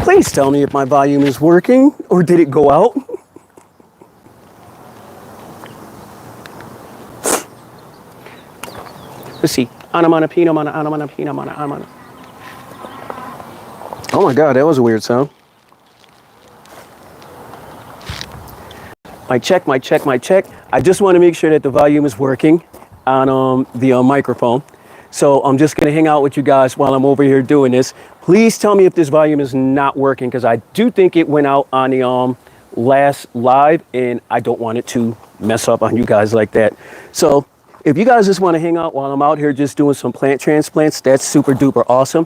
Please tell me if my volume is working or did it go out? Let's see. Oh my God, that was a weird sound. Mic check, mic check, mic check. I just want to make sure that the volume is working on the microphone. So I'm just going to hang out with you guys while I'm over here doing this. Please tell me if this volume is not working, because I do think it went out on the last live, and I don't want it to mess up on you guys like that. So if you guys just want to hang out while I'm out here just doing some plant transplants, that's super duper awesome.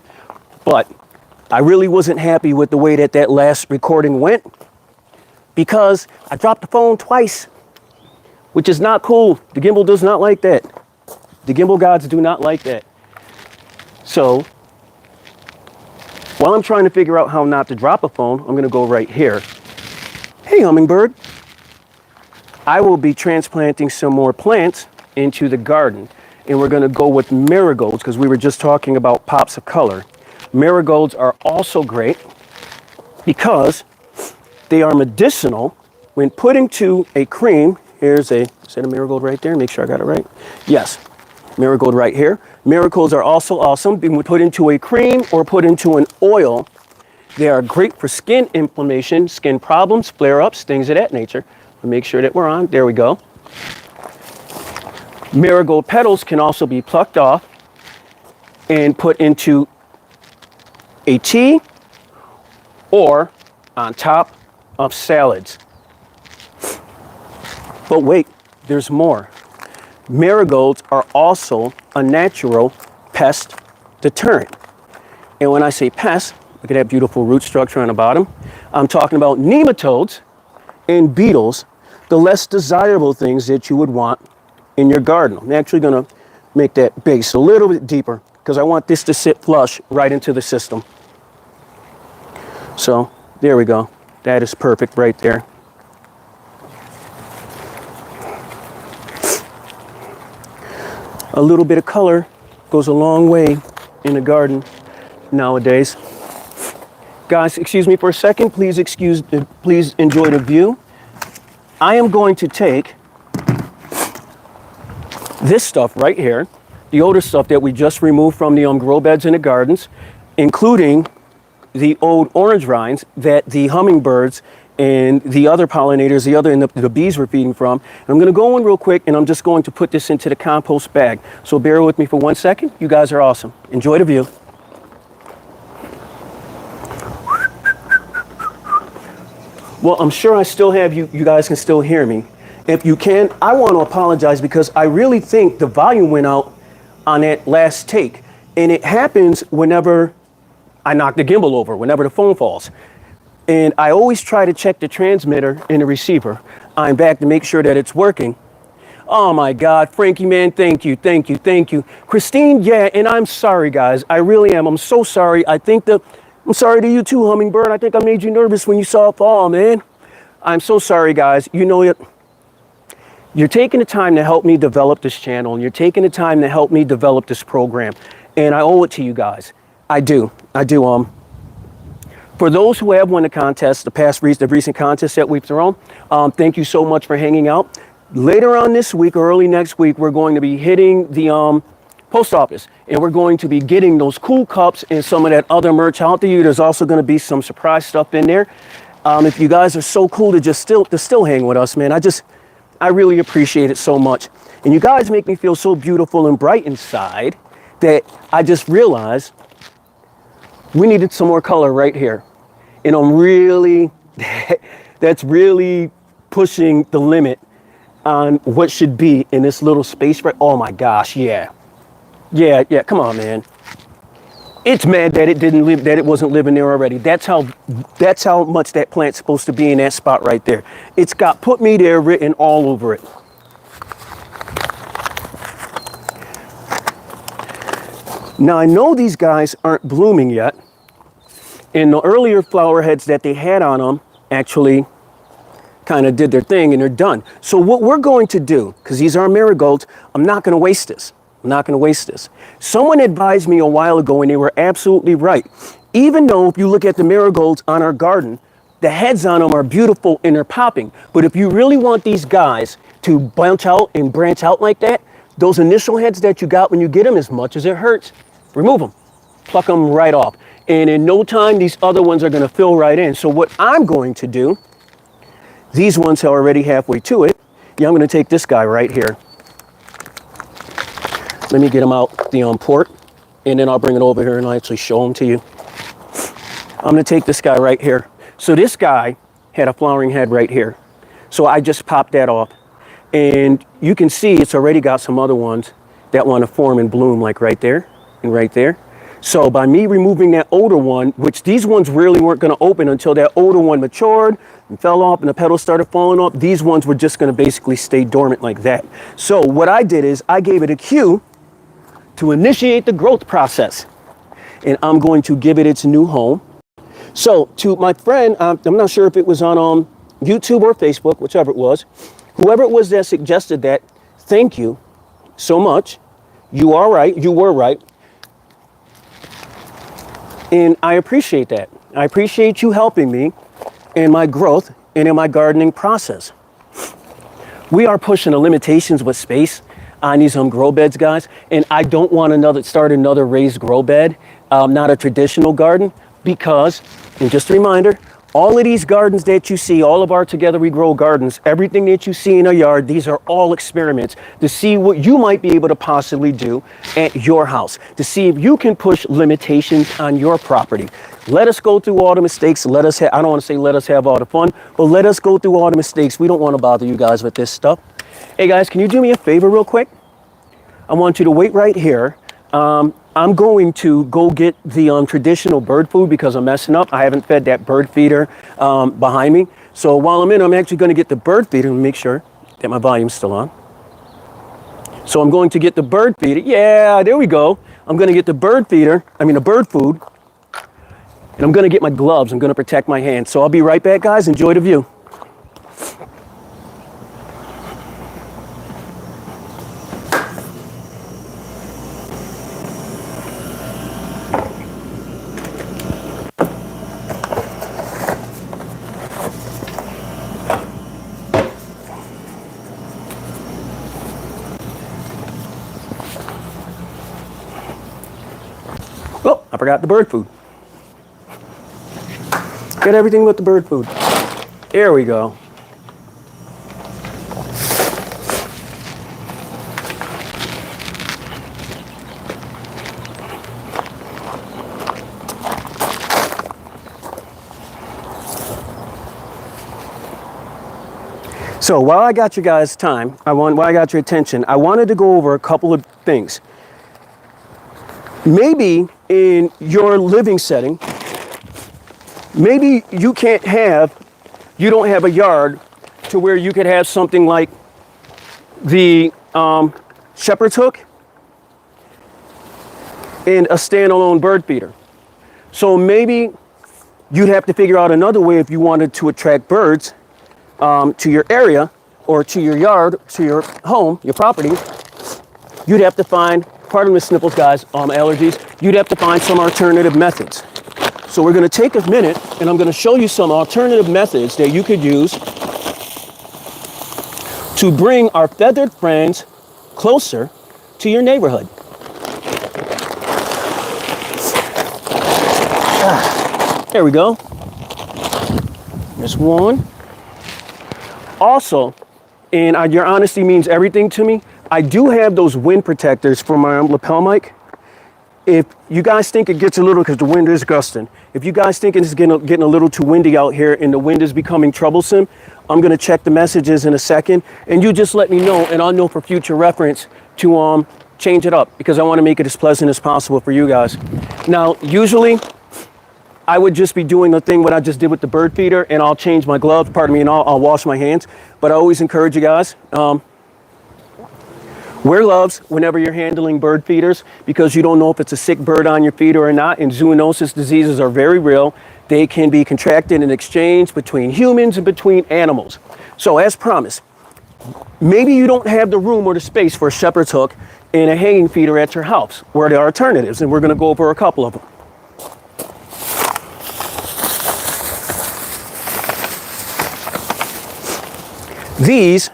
But I really wasn't happy with the way that that last recording went, because I dropped the phone twice, which is not cool. The gimbal does not like that. The gimbal gods do not like that. So while I'm trying to figure out how not to drop a phone, I'm going to go right here. Hey, hummingbird. I will be transplanting some more plants into the garden, and we're going to go with marigolds, because we were just talking about pops of color. Marigolds are also great because they are medicinal when put into a cream. Here's a, is that a marigold right there? Make sure I got it right. Yes, marigold right here. Marigolds are also awesome when put into a cream or put into an oil. They are great for skin inflammation, skin problems, flare-ups, things of that nature. Make sure that we're on. There we go. Marigold petals can also be plucked off and put into a tea or on top of salads. But wait, there's more. Marigolds are also a natural pest deterrent. And when I say pest, look at that beautiful root structure on the bottom. I'm talking about nematodes and beetles, the less desirable things that you would want in your garden. I'm actually going to make that base a little bit deeper because I want this to sit flush right into the system. So there we go. That is perfect right there. A little bit of color goes a long way in the garden nowadays. Guys, excuse me for a second. Please enjoy the view. I am going to take this stuff right here, the older stuff that we just removed from the grow beds in the gardens, including the old orange rinds that the hummingbirds and the other pollinators, the bees were feeding from. And I'm going to go in real quick, and I'm just going to put this into the compost bag. So bear with me for 1 second. You guys are awesome. Enjoy the view. Well, I'm sure I still have you guys can still hear me. If you can, I want to apologize because I really think the volume went out on that last take. And it happens whenever I knock the gimbal over, whenever the phone falls. And I always try to check the transmitter and the receiver. I'm back to make sure that it's working. Oh my God, Frankie, man, thank you, thank you, thank you. Christine, yeah, and I'm sorry, guys. I really am. I'm so sorry. I'm sorry to you too, Hummingbird. I think I made you nervous when you saw it fall, man. I'm so sorry, guys. You know it. You're taking the time to help me develop this channel, and you're taking the time to help me develop this program. And I owe it to you guys. I do. For those who have won the contest, the recent contests that we've thrown, thank you so much for hanging out. Later on this week or early next week, we're going to be hitting the post office, and we're going to be getting those cool cups and some of that other merch out to you. There's also going to be some surprise stuff in there. If you guys are so cool to still hang with us, man, I really appreciate it so much. And you guys make me feel so beautiful and bright inside that I just realized we needed some more color right here. And that's really pushing the limit on what should be in this little space. Oh my gosh, yeah. Yeah, come on, man. It's mad that it wasn't living there already. That's how much that plant's supposed to be in that spot right there. It's got "Put Me There" written all over it. Now I know these guys aren't blooming yet, and the earlier flower heads that they had on them actually kind of did their thing and they're done. So what we're going to do, because these are marigolds, I'm not going to waste this. I'm not going to waste this. Someone advised me a while ago, and they were absolutely right. Even though if you look at the marigolds on our garden, the heads on them are beautiful and they're popping. But if you really want these guys to branch out and branch out like that, those initial heads that you got when you get them, as much as it hurts, remove them. Pluck them right off. And in no time, these other ones are going to fill right in. So what I'm going to do, these ones are already halfway to it. Yeah, I'm going to take this guy right here. Let me get him out the port, and then I'll bring it over here and I'll actually show him to you. I'm going to take this guy right here. So this guy had a flowering head right here. So I just popped that off. And you can see it's already got some other ones that want to form and bloom, like right there and right there. So by me removing that older one, which these ones really weren't going to open until that older one matured and fell off and the petals started falling off, these ones were just going to basically stay dormant like that. So what I did is I gave it a cue to initiate the growth process. And I'm going to give it its new home. So to my friend, I'm not sure if it was on YouTube or Facebook, whichever it was, whoever it was that suggested that, thank you so much. You are right. You were right. And I appreciate that. I appreciate you helping me in my growth and in my gardening process. We are pushing the limitations with space on these grow beds, guys. And I don't want to start another raised grow bed, not a traditional garden, because, and just a reminder, all of these gardens that you see, all of our Together We Grow gardens, everything that you see in a yard, these are all experiments to see what you might be able to possibly do at your house, to see if you can push limitations on your property. Let us go through all the mistakes. I don't want to say let us have all the fun, but let us go through all the mistakes. We don't want to bother you guys with this stuff. Hey guys, can you do me a favor real quick? I want you to wait right here. I'm going to go get the traditional bird food because I'm messing up. I haven't fed that bird feeder behind me. So while I'm in, I'm actually going to get the bird feeder and make sure that my volume's still on. So I'm going to get the bird feeder. Yeah, there we go. I'm going to get the bird feeder, the bird food. And I'm going to get my gloves. I'm going to protect my hands. So I'll be right back, guys. Enjoy the view. Oh, I forgot the bird food. Get everything with the bird food. There we go. So while I got you guys time, while I got your attention, I wanted to go over a couple of things. Maybe in your living setting, maybe you don't have a yard to where you could have something like the shepherd's hook and a standalone bird feeder. So maybe you'd have to figure out another way if you wanted to attract birds to your area or to your yard, to your home, your property. You'd have to find, pardon the sniffles, guys, allergies. You'd have to find some alternative methods. So we're going to take a minute and I'm going to show you some alternative methods that you could use to bring our feathered friends closer to your neighborhood. There we go. There's one. Also, and your honesty means everything to me, I do have those wind protectors for my lapel mic. If you guys think it gets a little, because the wind is gusting, if you guys think it's getting a little too windy out here and the wind is becoming troublesome, I'm going to check the messages in a second, and you just let me know, and I'll know for future reference to change it up, because I want to make it as pleasant as possible for you guys. Now, usually, I would just be doing the thing what I just did with the bird feeder, and I'll change my gloves, pardon me, and I'll wash my hands. But I always encourage you guys, wear gloves whenever you're handling bird feeders, because you don't know if it's a sick bird on your feeder or not, and zoonosis diseases are very real. They can be contracted and exchanged between humans and between animals. So as promised, Maybe you don't have the room or the space for a shepherd's hook and a hanging feeder at your house. Where there are alternatives, and we're going to go over a couple of them. These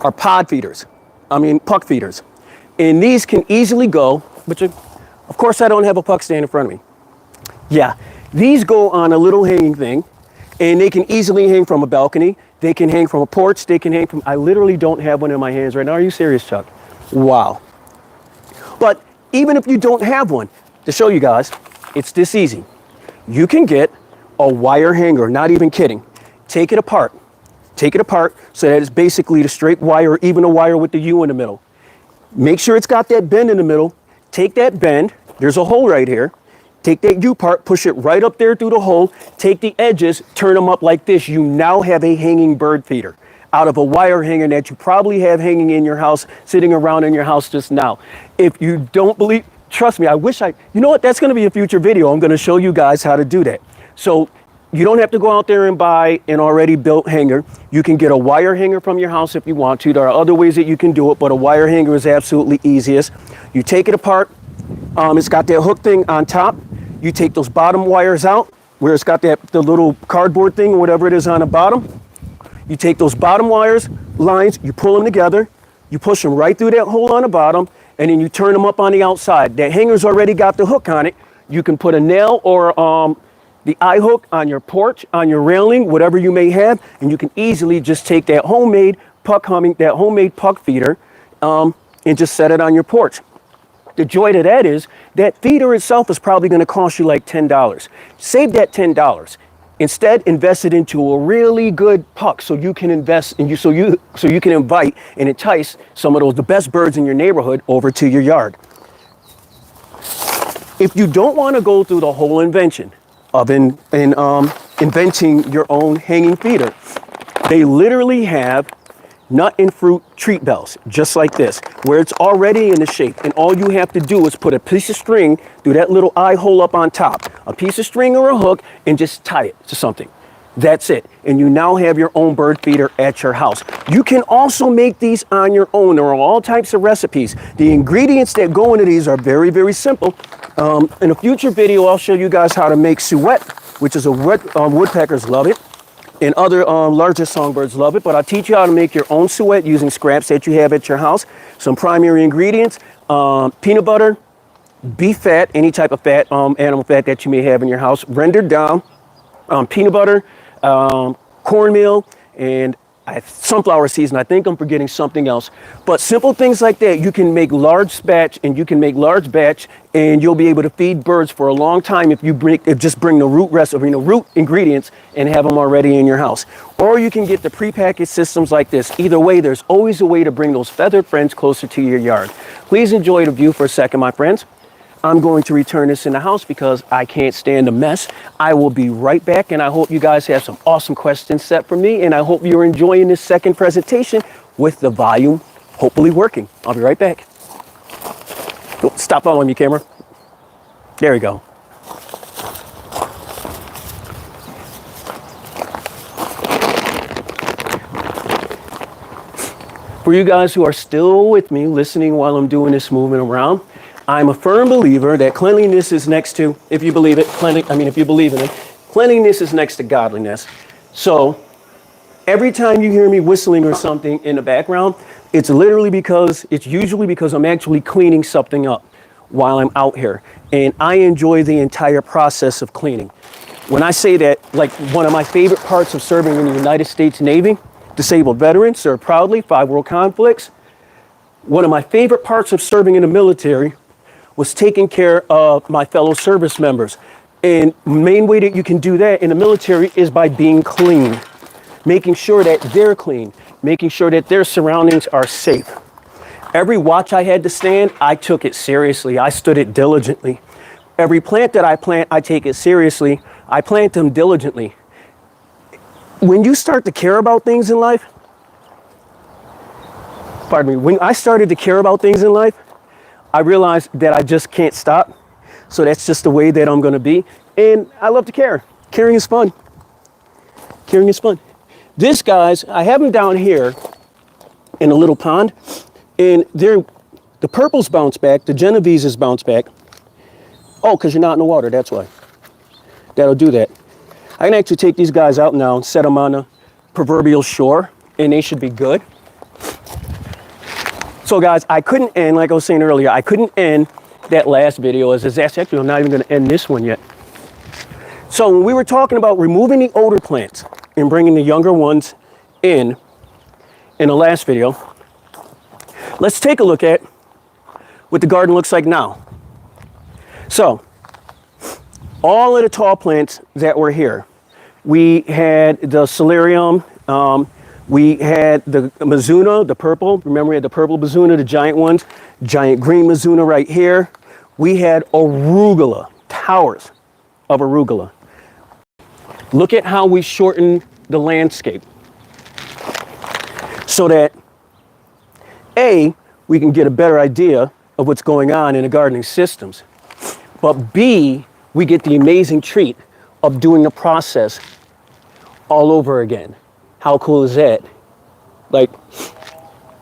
are pod feeders. Puck feeders. And these can easily go, of course I don't have a puck stand in front of me. Yeah, these go on a little hanging thing, and they can easily hang from a balcony. They can hang from a porch. They can hang from, I literally don't have one in my hands right now. Are you serious, Chuck? Wow. But even if you don't have one, to show you guys, it's this easy. You can get a wire hanger, not even kidding. Take it apart so that it's basically the straight wire, or even a wire with the U in the middle. Make sure it's got that bend in the middle. Take that bend, there's a hole right here. Take that U part, push it right up there through the hole, take the edges, turn them up like this. You now have a hanging bird feeder out of a wire hanger that you probably have hanging in your house, sitting around in your house just now. If you don't believe, trust me, you know what, that's gonna be a future video. I'm gonna show you guys how to do that. So you don't have to go out there and buy an already built hanger. You can get a wire hanger from your house if you want to. There are other ways that you can do it, but a wire hanger is absolutely easiest. You take it apart. It's got that hook thing on top. You take those bottom wires out where it's got the little cardboard thing or whatever it is on the bottom. You take those bottom lines, you pull them together, you push them right through that hole on the bottom, and then you turn them up on the outside. That hanger's already got the hook on it. You can put a nail or the eye hook on your porch, on your railing, whatever you may have, and you can easily just take that homemade puck feeder and just set it on your porch. The joy to that is that feeder itself is probably going to cost you like $10. Save that $10. Instead, invest it into a really good puck so you can so you can invite and entice some of the best birds in your neighborhood over to your yard. If you don't want to go through the whole invention of inventing your own hanging feeder, they literally have nut and fruit treat bells, just like this, where it's already in the shape, and all you have to do is put a piece of string through that little eye hole up on top, a piece of string or a hook, and just tie it to something. That's it, and you now have your own bird feeder at your house. You can also make these on your own. There are all types of recipes. The ingredients that go into these are very, very simple. In a future video, I'll show you guys how to make suet, which is woodpeckers love it. And other larger songbirds love it, but I'll teach you how to make your own suet using scraps that you have at your house. Some primary ingredients, peanut butter, beef fat, any type of fat, animal fat that you may have in your house, rendered down, peanut butter, cornmeal, and sunflower seeds, and I think I'm forgetting something else. But simple things like that, you can make large batch, and you'll be able to feed birds for a long time if you just bring the root recipe, root ingredients, and have them already in your house. Or you can get the prepackaged systems like this. Either way, there's always a way to bring those feathered friends closer to your yard. Please enjoy the view for a second, my friends. I'm going to return this in the house because I can't stand a mess. I will be right back, and I hope you guys have some awesome questions set for me, and I hope you're enjoying this second presentation with the volume hopefully working. I'll be right back. Oh, stop following me, camera. There we go. For you guys who are still with me, listening while I'm doing this movement around, I'm a firm believer that cleanliness is next to, if you believe it, if you believe in it, cleanliness is next to godliness. So every time you hear me whistling or something in the background, it's usually because I'm actually cleaning something up while I'm out here. And I enjoy the entire process of cleaning. When I say that, like one of my favorite parts of serving in the United States Navy, disabled veterans, served proudly, 5 world conflicts. One of my favorite parts of serving in the military was taking care of my fellow service members. And the main way that you can do that in the military is by being clean, making sure that they're clean, making sure that their surroundings are safe. Every watch I had to stand, I took it seriously. I stood it diligently. Every plant that I plant, I take it seriously. I plant them diligently. When you start to care about things in life, when I started to care about things in life, I realized that I just can't stop. So that's just the way that I'm going to be. And I love to care. Caring is fun. Caring is fun. This, guys, I have him down here in a little pond, and the purples bounce back, the Genoveses bounce back. Oh, because you're not in the water, that's why. That'll do that. I can actually take these guys out now and set them on the proverbial shore, and they should be good. So guys, I couldn't end, like I was saying earlier, I couldn't end that last video as actually I'm not even going to end this one yet. So when we were talking about removing the older plants and bringing the younger ones in the last video, let's take a look at what the garden looks like now. So all of the tall plants that were here, we had the Celerium, we had the Mizuna, the purple. Remember, we had the purple Mizuna, the giant ones, giant green Mizuna right here. We had arugula, towers of arugula. Look at how we shortened the landscape so that A, we can get a better idea of what's going on in the gardening systems, but B, we get the amazing treat of doing the process all over again. How cool is that? Like,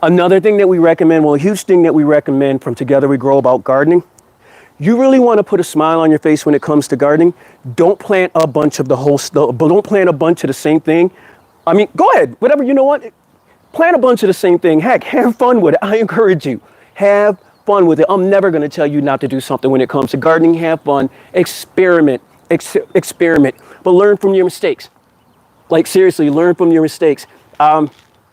another thing that we recommend, well, a huge thing that we recommend from Together We Grow about gardening, you really want to put a smile on your face when it comes to gardening. Don't plant a bunch of don't plant a bunch of the same thing. I mean, go ahead, whatever, you know what? Plant a bunch of the same thing. Heck, have fun with it. I encourage you. Have fun with it. I'm never going to tell you not to do something when it comes to gardening. Have fun, experiment, experiment, but learn from your mistakes. Like, seriously, learn from your mistakes.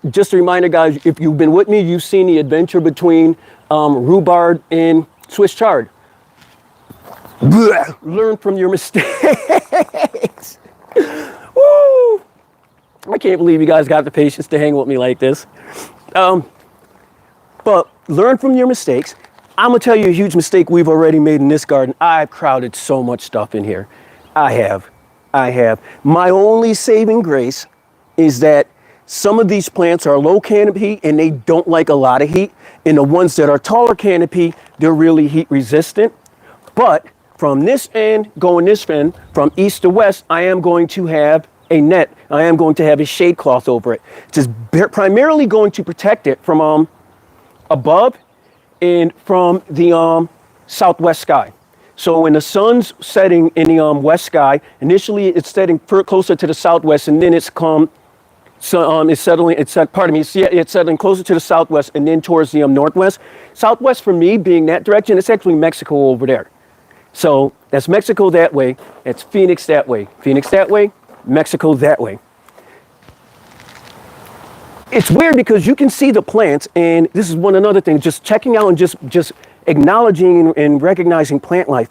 Just a reminder, guys, if you've been with me, you've seen the adventure between rhubarb and Swiss chard. Blech. Learn from your mistakes. Woo! I can't believe you guys got the patience to hang with me like this. But learn from your mistakes. I'm going to tell you a huge mistake we've already made in this garden. I've crowded so much stuff in here. I have. My only saving grace is that some of these plants are low canopy and they don't like a lot of heat. And the ones that are taller canopy, they're really heat resistant. But from this end, going this end, from east to west, I am going to have a net. I am going to have a shade cloth over it. It's primarily going to protect it from above and from the southwest sky. So when the sun's setting in the west sky, initially it's setting closer to the southwest, and then it's settling closer to the southwest and then towards the northwest. Southwest for me being that direction, it's actually Mexico over there. So that's Mexico that way, it's Phoenix that way, Mexico that way. It's weird because you can see the plants, and this is another thing, just checking out and just acknowledging and recognizing plant life.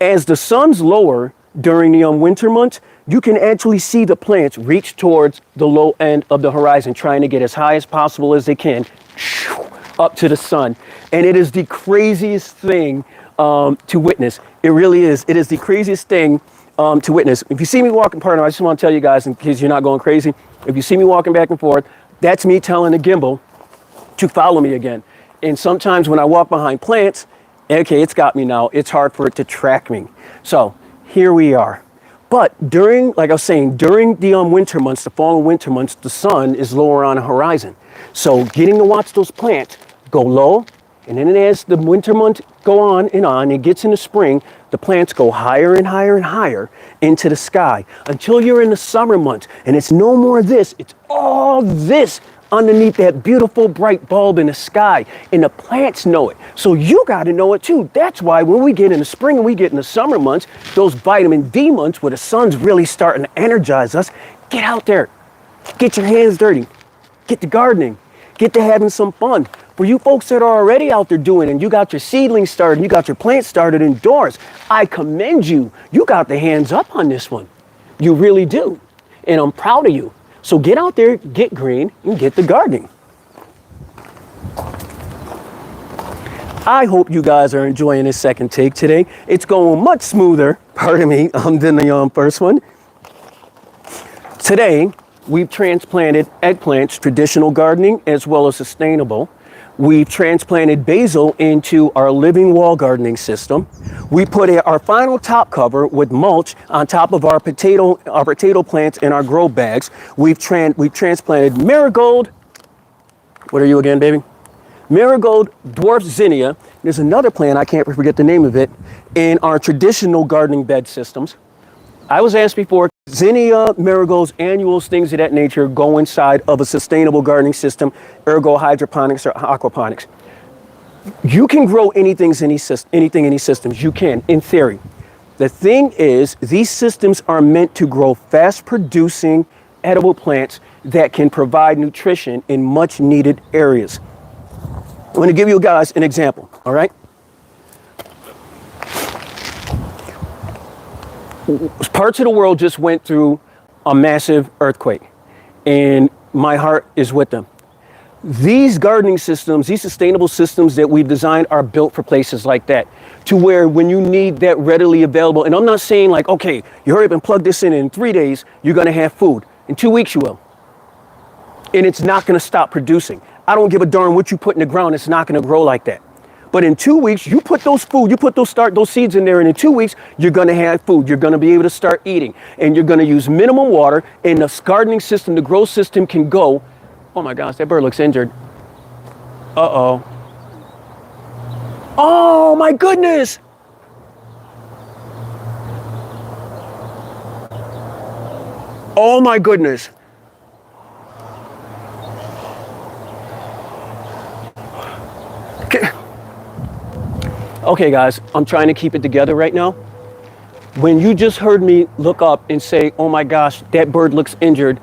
As the sun's lower during the winter months, you can actually see the plants reach towards the low end of the horizon, trying to get as high as possible as they can up to the sun. And it is the craziest thing to witness. It really is. It is the craziest thing to witness. If you see me walking, partner, I just want to tell you guys, in case you're not going crazy, if you see me walking back and forth, that's me telling the gimbal to follow me again. And sometimes when I walk behind plants, okay, it's got me now. It's hard for it to track me. So here we are. But like I was saying, during the winter months, the fall and winter months, the sun is lower on the horizon. So getting to watch those plants go low, and then as the winter months go on, it gets into spring, the plants go higher and higher and higher into the sky until you're in the summer months. And it's no more this, it's all this underneath that beautiful bright bulb in the sky, and the plants know it. So you got to know it too. That's why when we get in the spring and we get in the summer months, those vitamin D months where the sun's really starting to energize us, get out there, get your hands dirty, get to gardening, get to having some fun. For you folks that are already out there doing it and you got your seedlings started, you got your plants started indoors, I commend you. You got the hands up on this one. You really do. And I'm proud of you. So get out there, get green, and get the gardening. I hope you guys are enjoying this second take today. It's going much smoother, pardon me, than the first one. Today, we've transplanted eggplants, traditional gardening, as well as sustainable. We've transplanted basil into our living wall gardening system. We put our final top cover with mulch on top of our potato plants in our grow bags. We've transplanted marigold, What are you again, baby? Marigold, dwarf zinnia. There's another plant, I can't forget the name of it, in our traditional gardening bed systems. I was asked before, zinnia, marigolds, annuals, things of that nature go inside of a sustainable gardening system, ergo hydroponics or aquaponics. You can grow anything in these systems. You can, in theory. The thing is, these systems are meant to grow fast-producing edible plants that can provide nutrition in much-needed areas. I'm going to give you guys an example, all right? Parts of the world just went through a massive earthquake, and my heart is with them. These gardening systems, these sustainable systems that we've designed are built for places like that, to where when you need that readily available, and I'm not saying like, okay, you hurry up and plug this in 3 days, you're going to have food. In 2 weeks, you will. And it's not going to stop producing. I don't give a darn what you put in the ground, it's not going to grow like that. But in 2 weeks, you put those seeds in there, and in 2 weeks, you're going to have food. You're going to be able to start eating, and you're going to use minimum water, and the gardening system, the growth system can go. Oh my gosh, that bird looks injured. Uh-oh. Oh my goodness. Oh my goodness. Okay guys, I'm trying to keep it together right now. When you just heard me look up and say, oh my gosh, that bird looks injured,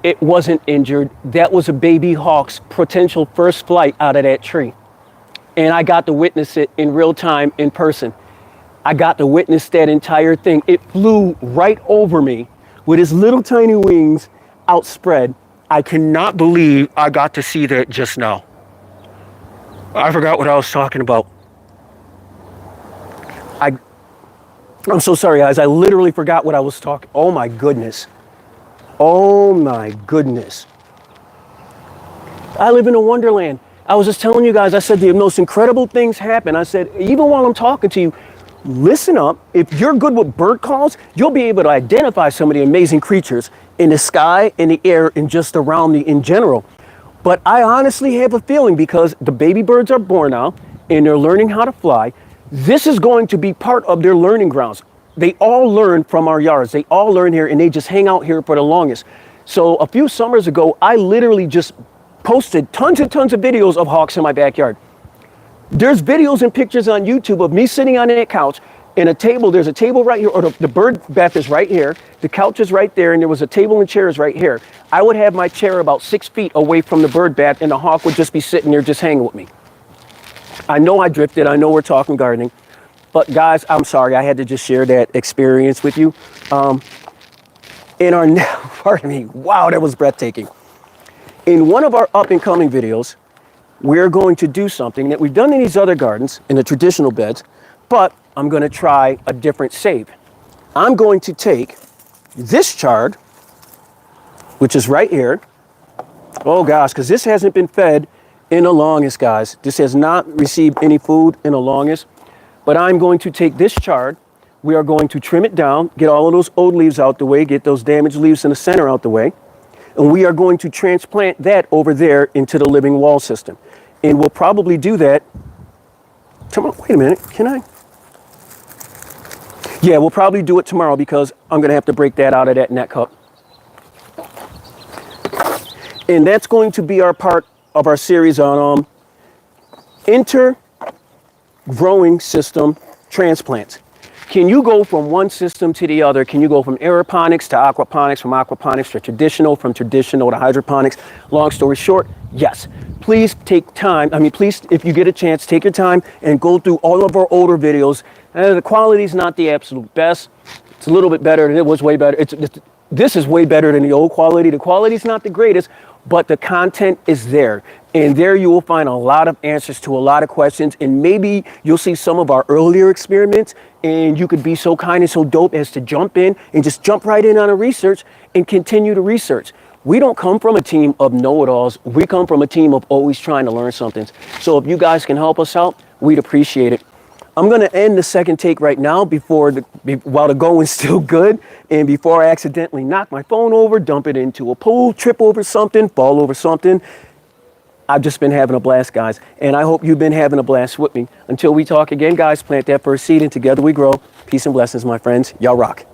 it wasn't injured. That was a baby hawk's potential first flight out of that tree. And I got to witness it in real time, in person. I got to witness that entire thing. It flew right over me with its little tiny wings outspread. I cannot believe I got to see that just now. I forgot what I was talking about. I'm so sorry, guys. I literally forgot what I was talking. Oh my goodness. Oh my goodness. I live in a wonderland. I was just telling you guys, I said the most incredible things happen. I said, even while I'm talking to you, listen up. If you're good with bird calls, you'll be able to identify some of the amazing creatures in the sky, in the air, and just around me in general. But I honestly have a feeling, because the baby birds are born now and they're learning how to fly, this is going to be part of their learning grounds. They all learn from our yards. They all learn here, and they just hang out here for the longest. So a few summers ago, I literally just posted tons and tons of videos of hawks in my backyard. There's videos and pictures on YouTube of me sitting on that couch and a table. There's a table right here, or the bird bath is right here. The couch is right there, and there was a table and chairs right here. I would have my chair about 6 feet away from the bird bath, and the hawk would just be sitting there just hanging with me. I know I drifted. I know we're talking gardening. But guys, I'm sorry, I had to just share that experience with you. In our, pardon me, wow, that was breathtaking. In one of our up and coming videos, we're going to do something that we've done in these other gardens, in the traditional beds, but I'm going to try a different save. I'm going to take this chard, which is right here. Oh gosh, because this hasn't been fed in the longest, guys. This has not received any food in the longest. But I'm going to take this chard. We are going to trim it down, get all of those old leaves out the way, get those damaged leaves in the center out the way. And we are going to transplant that over there into the living wall system. And we'll probably do that. Come on, wait a minute, can I? Yeah, we'll probably do it tomorrow, because I'm gonna have to break that out of that net cup. And that's going to be our part of our series on intergrowing system transplants. Can you go from one system to the other? Can you go from aeroponics to aquaponics, from aquaponics to traditional, from traditional to hydroponics? Long story short, yes. Please take time. Please, if you get a chance, take your time and go through all of our older videos. The quality is not the absolute best. It's a little bit better, and it was way better. This is way better than the old quality. The quality is not the greatest, but the content is there. And there you will find a lot of answers to a lot of questions. And maybe you'll see some of our earlier experiments, and you could be so kind and so dope as to jump in and just jump right in on a research and continue to research. We don't come from a team of know-it-alls. We come from a team of always trying to learn something. So if you guys can help us out, we'd appreciate it. I'm going to end the second take right now while the going's still good, and before I accidentally knock my phone over, dump it into a pool, trip over something, fall over something. I've just been having a blast, guys. And I hope you've been having a blast with me. Until we talk again, guys, plant that first seed and together we grow. Peace and blessings, my friends. Y'all rock.